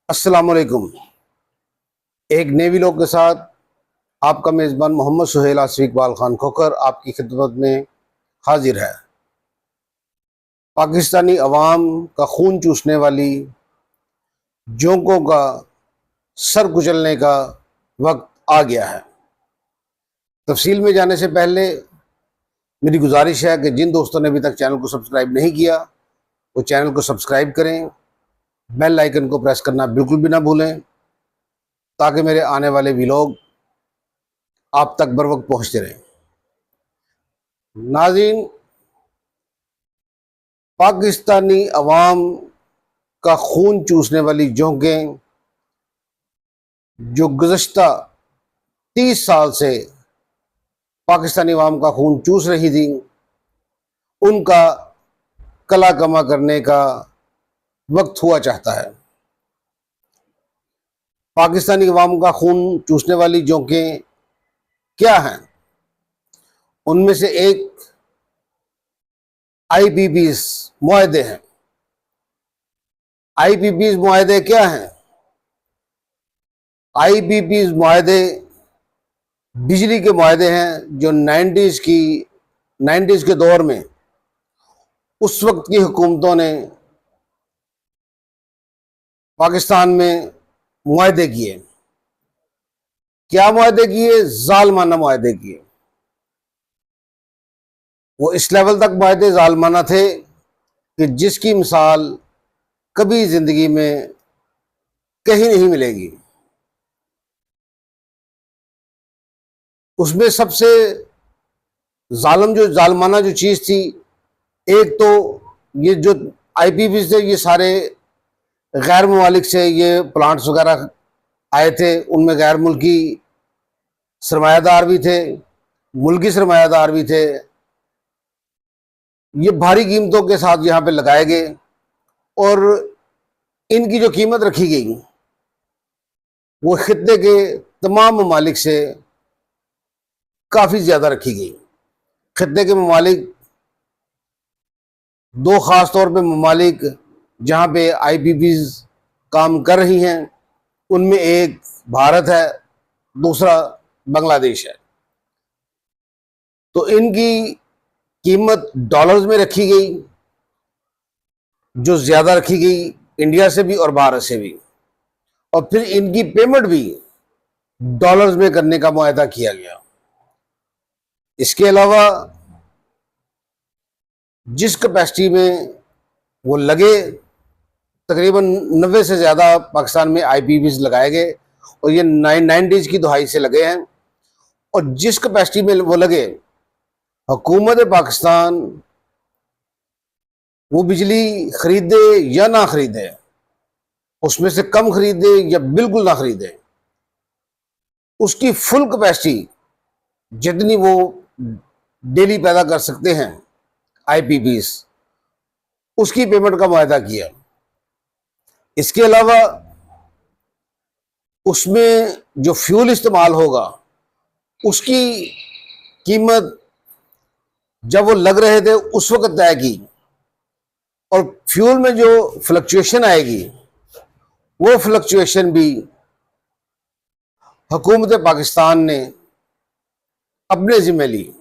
अस्सलाम वालेकुम। एक नेवी लोग के साथ आपका मेज़बान मोहम्मद सुहेल आसिफ इकबाल खान खोखर आपकी खिदमत में हाजिर है। पाकिस्तानी अवाम का खून चूसने वाली जोंकों का सर कुचलने का वक्त आ गया है। तफसील में जाने से पहले मेरी गुजारिश है कि जिन दोस्तों ने अभी तक चैनल को सब्सक्राइब नहीं किया वो चैनल को सब्सक्राइब करें, बेल आइकन को प्रेस करना बिल्कुल भी ना भूलें ताकि मेरे आने वाले व्लॉग आप तक बर वक्त पहुँचते रहें। नाज़रीन, पाकिस्तानी अवाम का खून चूसने वाली जोंकें जो गुज़श्ता 30 साल से पाकिस्तानी अवाम का खून चूस रही थी, उनका कला कमा करने का वक्त हुआ चाहता है। पाकिस्तानी अवाम का खून चूसने वाली जोंकें क्या हैं? उनमें से एक IPPs मुआहदे हैं। IPPs मुआहदे क्या हैं? IPPs मुआहदे बिजली के मुआहदे हैं जो 90s के दौर में उस वक्त की हुकूमतों ने पाकिस्तान में मुआहदे किए। क्या मुआहदे किए? जालमाना मुआहदे किए। वो इस लेवल तक मुआहदे जालमाना थे कि जिसकी मिसाल कभी जिंदगी में कहीं नहीं मिलेगी। उसमें सबसे जालमाना जो चीज़ थी, एक तो ये जो IPPs थे, ये सारे गैर ममालिक से ये प्लांट्स वगैरह आए थे। उनमें गैर मुल्की सरमायादार भी थे, मुल्की सरमायादार भी थे। ये भारी कीमतों के साथ यहाँ पे लगाए गए और इनकी जो कीमत रखी गई वो खित्ते के तमाम ममालिक से काफ़ी ज़्यादा रखी गई। खित्ते के ममालिक, दो ख़ास तौर पे ममालिक जहाँ पे IPPs काम कर रही हैं, उनमें एक भारत है, दूसरा बांग्लादेश है। तो इनकी कीमत डॉलर्स में रखी गई, जो ज़्यादा रखी गई इंडिया से भी और भारत से भी, और फिर इनकी पेमेंट भी डॉलर्स में करने का मुआहदा किया गया। इसके अलावा जिस कैपेसिटी में वो लगे, तकरीबन 90 से ज़्यादा पाकिस्तान में IPPs लगाए गए और ये 90s की दहाई से लगे हैं। और जिस कैपेसिटी में वो लगे, हुकूमत पाकिस्तान वो बिजली खरीदे या ना खरीदे, उसमें से कम खरीदे या बिल्कुल ना खरीदे, उसकी फुल कैपेसिटी जितनी वो डेली पैदा कर सकते हैं IPPs, उसकी पेमेंट का मुआहदा किया। इसके अलावा उसमें जो फ्यूल इस्तेमाल होगा उसकी कीमत जब वो लग रहे थे उस वक्त तय की, और फ्यूल में जो फ्लक्चुएशन आएगी वो फ्लक्चुएशन भी हुकूमत पाकिस्तान ने अपने जिम्मे ली।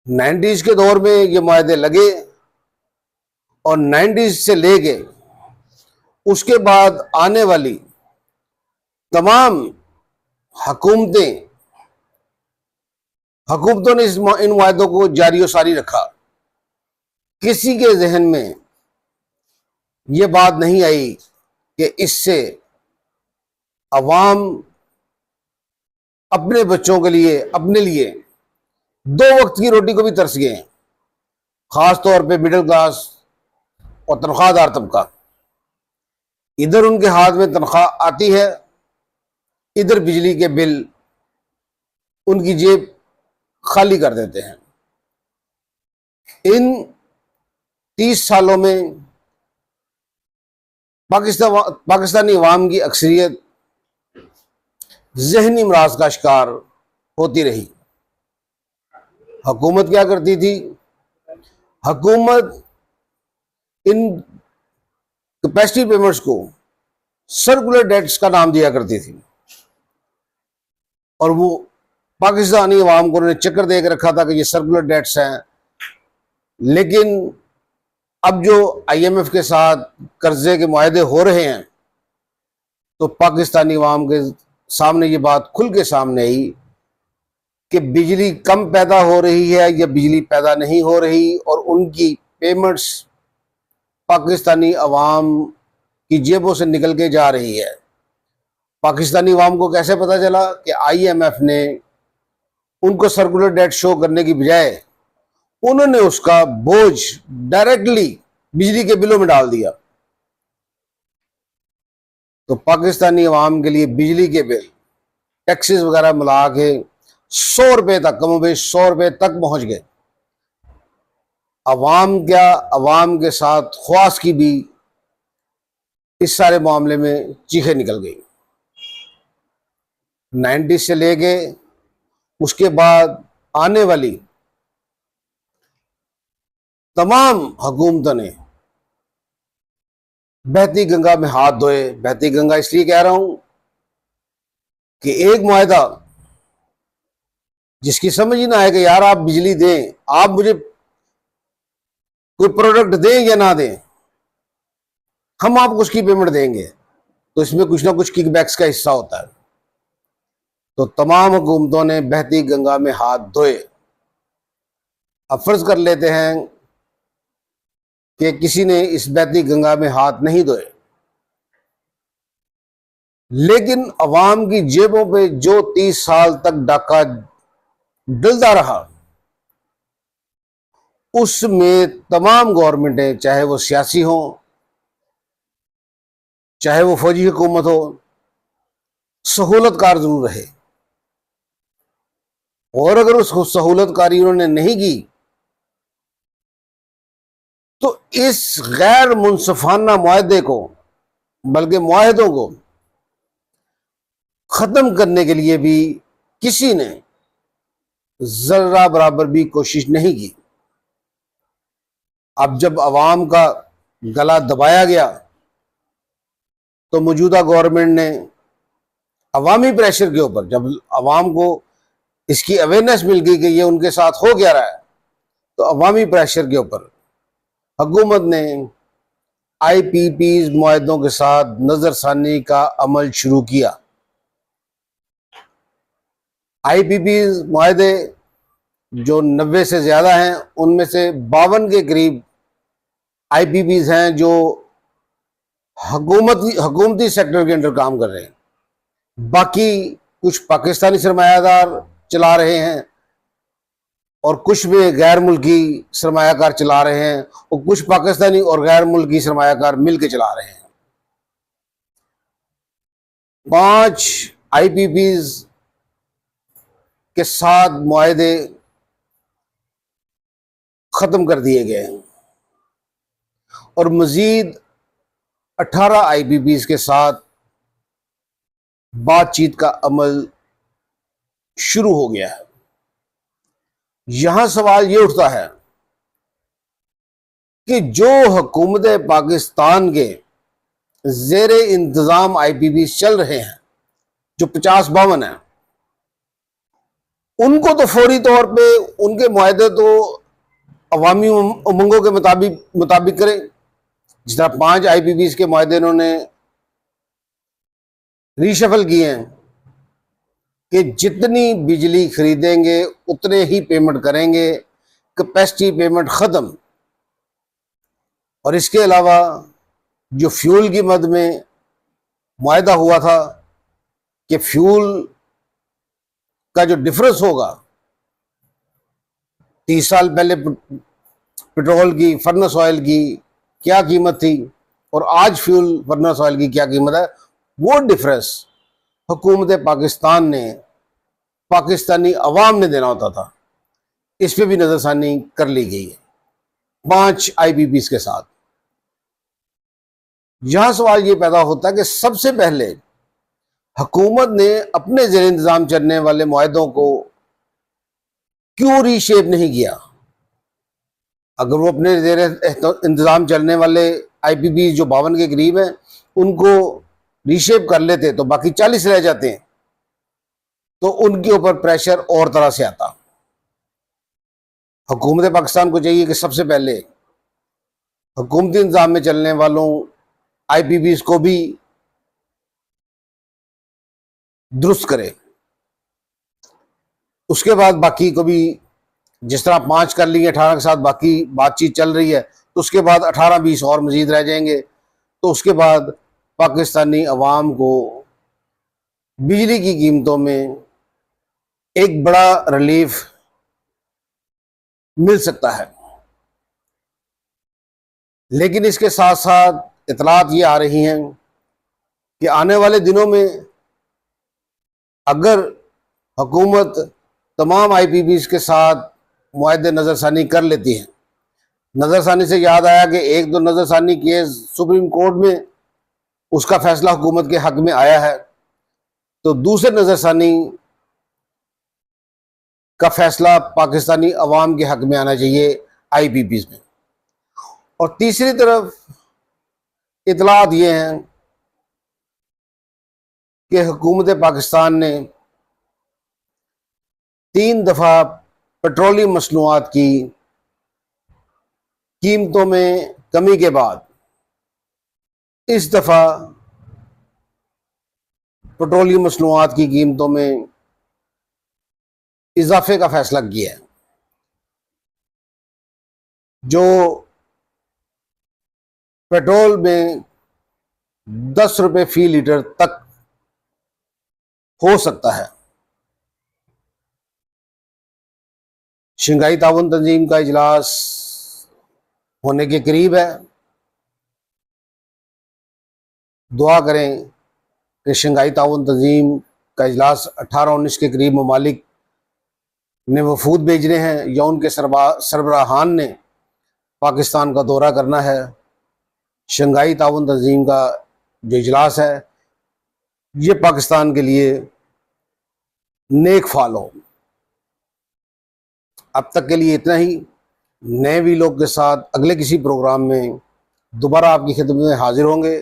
90s के दौर में ये मुआहदे लगे और 90s से लेके उसके बाद आने वाली तमाम हुकूमतों ने इन मुआहदों को जारी और सारी रखा। किसी के जहन में ये बात नहीं आई कि इससे अवाम अपने बच्चों के लिए, अपने लिए दो वक्त की रोटी को भी तरस गए हैं, खास तौर पे मिडिल क्लास और तनख्वाहदार तबका। इधर उनके हाथ में तनख्वाह आती है, इधर बिजली के बिल उनकी जेब खाली कर देते हैं। इन 30 सालों में पाकिस्तानी अवाम की अक्सरियत जहनी अमराज का शिकार होती रही। हुकूमत क्या करती थी? हुकूमत इन कैपेसिटी पेमेंट्स को सर्कुलर डेट्स का नाम दिया करती थी, और वो पाकिस्तानी अवाम को उन्होंने चक्कर दे के रखा था कि ये सर्कुलर डेट्स हैं। लेकिन अब जो IMF के साथ कर्जे के मुआहदे हो रहे हैं, तो पाकिस्तानी अवाम के सामने ये बात खुल के सामने आई कि बिजली कम पैदा हो रही है या बिजली पैदा नहीं हो रही, और उनकी पेमेंट्स पाकिस्तानी अवाम की जेबों से निकल के जा रही है। पाकिस्तानी अवाम को कैसे पता चला कि IMF ने उनको सर्कुलर डेट शो करने की बजाय उन्होंने उसका बोझ डायरेक्टली बिजली के बिलों में डाल दिया। तो पाकिस्तानी अवाम के लिए बिजली के बिल, टैक्सेस वगैरह मिला के 100 रुपए तक, कमोबेश 100 रुपए तक पहुंच गए। अवाम क्या, अवाम के साथ ख्वास की भी इस सारे मामले में चीखें निकल गई। 90 से लेके उसके बाद आने वाली तमाम हुकूमतों ने बहती गंगा में हाथ धोए। बहती गंगा इसलिए कह रहा हूं कि एक मुआहदा जिसकी समझ ही ना आए कि यार आप बिजली दें, आप मुझे कोई प्रोडक्ट दें या ना दें, हम आपको उसकी पेमेंट देंगे, तो इसमें कुछ ना कुछ किकबैक्स का हिस्सा होता है। तो तमाम हुकूमतों ने बहती गंगा में हाथ धोए। अब फर्ज कर लेते हैं कि किसी ने इस बहती गंगा में हाथ नहीं धोए, लेकिन अवाम की जेबों पे जो 30 साल तक डाका डलता रहा, उसमें तमाम गवर्नमेंटें, चाहे वो सियासी हो, चाहे वो फौजी हुकूमत हो, सहूलतकार जरूर रहे। और अगर उस सहूलतकारी उन्होंने नहीं की, तो इस गैर मुनसफाना मुआहदे को, बल्कि मुआहदों को खत्म करने के लिए भी किसी ने जर्रा बराबर भी कोशिश नहीं की। अब जब अवाम का गला दबाया गया, तो मौजूदा गवर्नमेंट ने अवामी प्रेशर के ऊपर, जब अवाम को इसकी अवेयरनेस मिल गई कि ये उनके साथ हो क्या रहा है, तो अवामी प्रेशर के ऊपर हुकूमत ने IPPs मुआहदों के साथ नजरसानी का अमल शुरू किया। IPPs मुआहदे जो 90 से ज्यादा हैं, उनमें से 52 के करीब IPPs हैं जो हुकूमती सेक्टर के अंदर काम कर रहे हैं। बाकी कुछ पाकिस्तानी सरमायादार चला रहे हैं, और कुछ में गैर मुल्की सरमायाकार चला रहे हैं, और कुछ पाकिस्तानी और गैर मुल्की सरमायाकार मिलकर चला रहे हैं। 5 IPPs के साथ मुआहदे खत्म कर दिए गए हैं, और मजीद 18 IPPs के साथ बातचीत का अमल शुरू हो गया है। यहां सवाल ये उठता है कि जो हुकूमत पाकिस्तान के जेरे इंतजाम IPPs चल रहे हैं, जो 50-52 हैं, उनको तो फौरी तौर पे उनके मुआहदे तो अवामी उमंगों के मुताबिक करें। जिस तरह 5 IPPs के मुआहदे इन्होंने रीशफल किए हैं कि जितनी बिजली खरीदेंगे उतने ही पेमेंट करेंगे, कैपेसिटी पेमेंट खत्म। और इसके अलावा जो फ्यूल की मद में मुआहदा हुआ था कि फ्यूल का जो डिफरेंस होगा, 30 साल पहले पेट्रोल की, फर्नेस ऑयल की क्या कीमत थी और आज फ्यूल फर्नेस ऑयल की क्या कीमत है, वो डिफरेंस हुकूमत पाकिस्तान ने, पाकिस्तानी अवाम ने देना होता था। इस पे भी नजरसानी कर ली गई है 5 IPPs के साथ। यहां सवाल ये पैदा होता है कि सबसे पहले हुकूमत ने अपने जेर इंतजाम चलने वाले मुआहदों को क्यों रीशेप नहीं किया। अगर वो अपने जेर इंतजाम चलने वाले आईपीपी जो 52 के करीब हैं उनको रीशेप कर लेते तो बाकी 40 रह जाते हैं, तो उनके ऊपर प्रेशर और तरह से आता। हुकूमत पाकिस्तान को चाहिए कि सबसे पहले हुकूमती निज़ाम में चलने वालों आईपीपीज को भी दुरुस्त करे, उसके बाद बाकी को भी, जिस तरह 5 कर लिए 18 के साथ बाकी बातचीत चल रही है, तो उसके बाद 18-20 और मजीद रह जाएंगे। तो उसके बाद पाकिस्तानी अवाम को बिजली की कीमतों में एक बड़ा रिलीफ मिल सकता है। लेकिन इसके साथ साथ इतलात ये आ रही हैं कि आने वाले दिनों में अगर हुकूमत तमाम आईपीपीज के साथ मुआहदे नज़रसानी कर लेती है, नज़रसानी से याद आया कि एक दो नज़रसानी केस सुप्रीम कोर्ट में उसका फैसला हुकूमत के हक में आया है, तो दूसरे नज़रसानी का फैसला पाकिस्तानी अवाम के हक में आना चाहिए आईपीपीज में। और तीसरी तरफ इतलात ये हैं कि हुकूमत पाकिस्तान ने 3 दफ़ा पेट्रोलियम मसनूआत की कीमतों में कमी के बाद इस दफ़ा पेट्रोलियम मसनूआत की कीमतों में इजाफे का फैसला किया है। जो पेट्रोल में 10 रुपये फी लीटर तक हो सकता है। शंघाई ताउन तंजीम का इजलास होने के करीब है। दुआ करें कि शंघाई ताउन तंजीम का इजलास 18-19 के करीब ममालिक ने वफूद भेजने हैं या उनके सरबराहान ने पाकिस्तान का दौरा करना है। शंघाई ताउन तंजीम का जो इजलास है ये पाकिस्तान के लिए नेक फाल हो। अब तक के लिए इतना ही। नए वीलॉग के साथ अगले किसी प्रोग्राम में दोबारा आपकी खिदमत में हाजिर होंगे।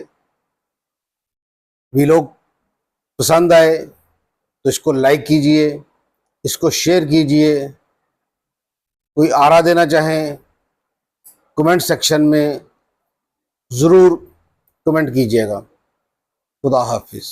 वीलॉग पसंद आए तो इसको लाइक कीजिए, इसको शेयर कीजिए। कोई आरा देना चाहें कमेंट सेक्शन में ज़रूर कमेंट कीजिएगा। खुदा हाफिज़।